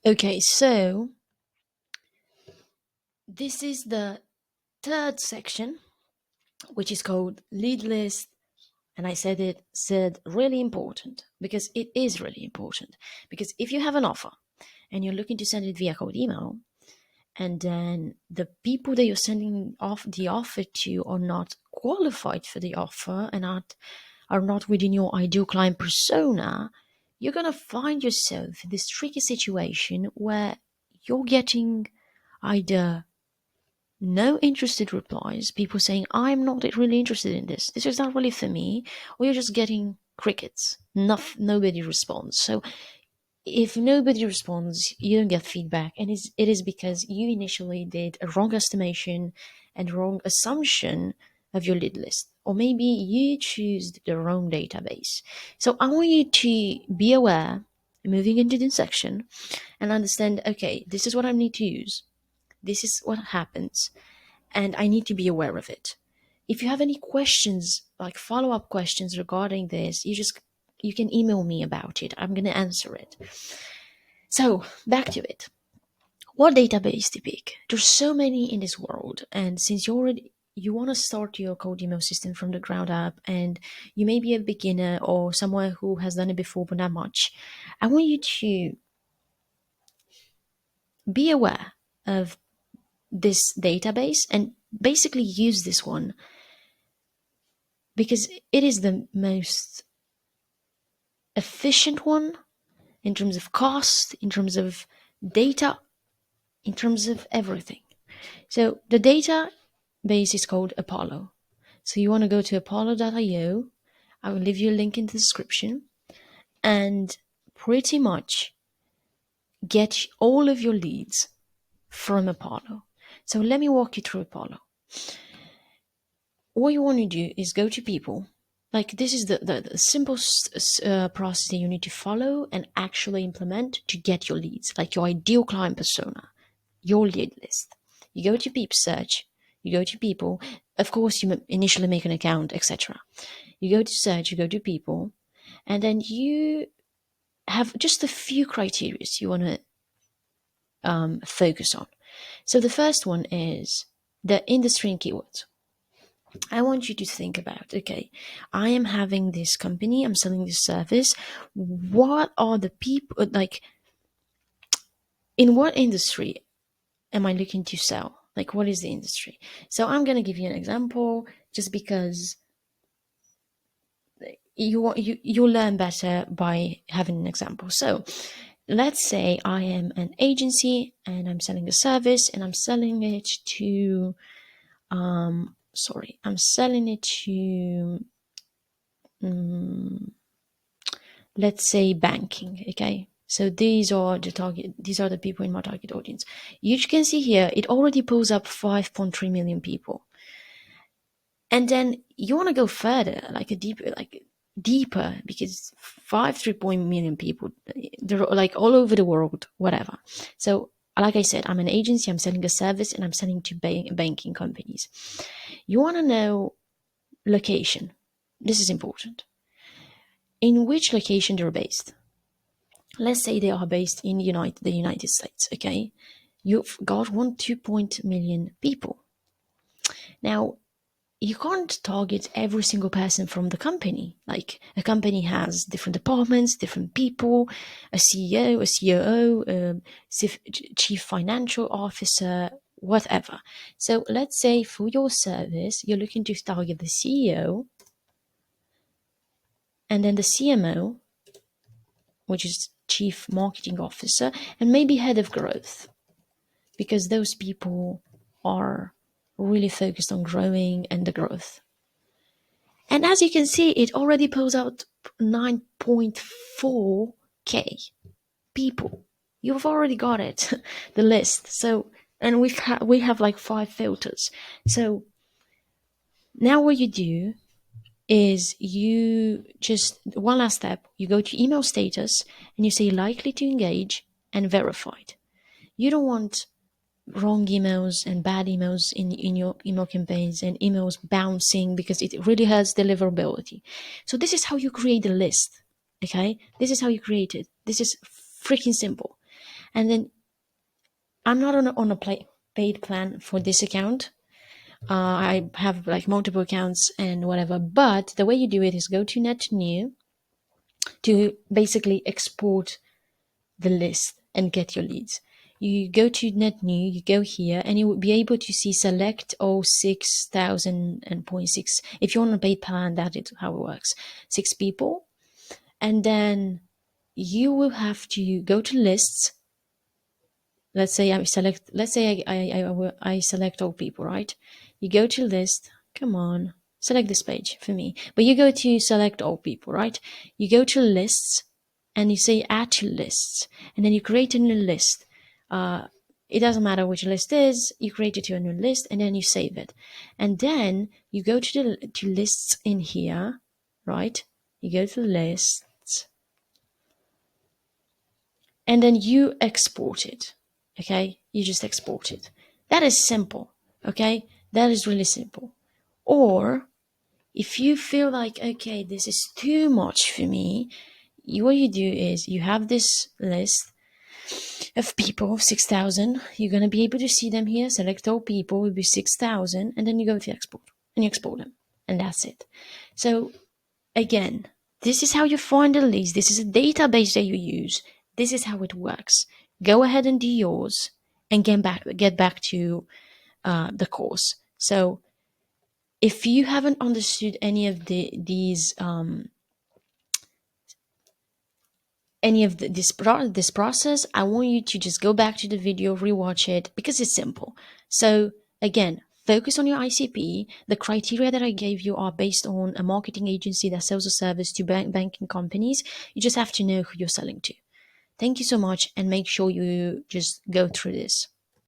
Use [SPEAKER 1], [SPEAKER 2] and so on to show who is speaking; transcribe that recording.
[SPEAKER 1] Okay, so this is the third section, which is called lead list. And I said really important because it is really important. Because if you have an offer and you're looking to send it via cold email, and then the people that you're sending off the offer to are not qualified for the offer and are not within your ideal client persona, you're gonna find yourself in this tricky situation where you're getting either no interested replies, people saying, I'm not really interested in this. This is not really for me. Or you're just getting crickets. Nobody responds. So if nobody responds, you don't get feedback. And it is because you initially did a wrong estimation and wrong assumption of your lead list. Or maybe you choose the wrong database. So I want you to be aware, moving into this section, and understand, okay, this is what I need to use. This is what happens and I need to be aware of it. If you have any questions, like follow-up questions regarding this, you can email me about it. I'm going to answer it. So, back to it. What database to pick? There's so many in this world, and since you want to start your cold email system from the ground up and you may be a beginner or someone who has done it before but not much, I want you to be aware of this database and basically use this one because it is the most efficient one in terms of cost, in terms of data, in terms of everything. So the database is called Apollo. So you want to go to apollo.io. I will leave you a link in the description and pretty much get all of your leads from Apollo. So let me walk you through Apollo. What you want to do is go to people. Like this is the simple process that you need to follow and actually implement to get your leads, like your ideal client persona, your lead list. You go to Peep Search, you go to people. Of course, you initially make an account, etc. You go to search, you go to people, and then you have just a few criteria you want to focus on. So the first one is the industry and keywords. I want you to think about, okay, I am having this company, I'm selling this service. What are the people, like, in what industry am I looking to sell? Like, what is the industry? So I'm going to give you an example just because you'll learn better by having an example. So let's say I am an agency and I'm selling a service and I'm selling it to, I'm selling it to, let's say banking. Okay, so these are the people in my target audience. You can see here it already pulls up 5.3 million people, and then you want to go further, like deeper, because 5.3 million people, they're like all over the world, whatever. So like I said, I'm an agency, I'm selling a service, and I'm selling to banking companies. You want to know location. This is important. In which location they're based. Let's say they are based in the United States, okay? You've got 1.2 million people. Now, you can't target every single person from the company. Like, a company has different departments, different people, a CEO, a COO, chief financial officer, whatever. So let's say for your service, you're looking to target the CEO and then the CMO, which is chief marketing officer, and maybe head of growth, because those people are really focused on growing and the growth. And as you can see, it already pulls out 9.4K people. You've already got it, the list. So, and we have like 5 filters. So now what you do is you just, one last step, you go to email status and you say likely to engage and verified. You don't want wrong emails and bad emails in your email campaigns and emails bouncing because it really hurts deliverability. So this is how you create the list. Okay, this is how you create it. This is freaking simple. And then I'm not on a paid plan for this account. I have like multiple accounts and whatever. But the way you do it is go to Net New to basically export the list and get your leads. You go to Net New, you go here, and you will be able to see select all 6,000 and 0.6. If you're on a paid plan, that is how it works. 6 people. And then you will have to go to lists. Let's say I select all people, right? You go to list. Come on, select this page for me. But you go to select all people, right? You go to lists and you say add to lists, and then you create a new list. It doesn't matter which list is. You create it to a new list, and then you save it, and then you go to lists in here, right? You go to lists, and then you export it. Okay, you just export it. That is simple. Okay, that is really simple. Or if you feel like, okay, this is too much for me, what you do is you have this list of people, 6,000. You're going to be able to see them here. Select all people will be 6,000, and then you go to export and you export them, and that's it. So again, this is how you find the leads. This is a database that you use. This is how it works. Go ahead and do yours and get back to the course. So if you haven't understood any of this process, I want you to just go back to the video, rewatch it, because it's simple. So again, focus on your ICP. The criteria that I gave you are based on a marketing agency that sells a service to banking companies. You just have to know who you're selling to. Thank you so much, and make sure you just go through this.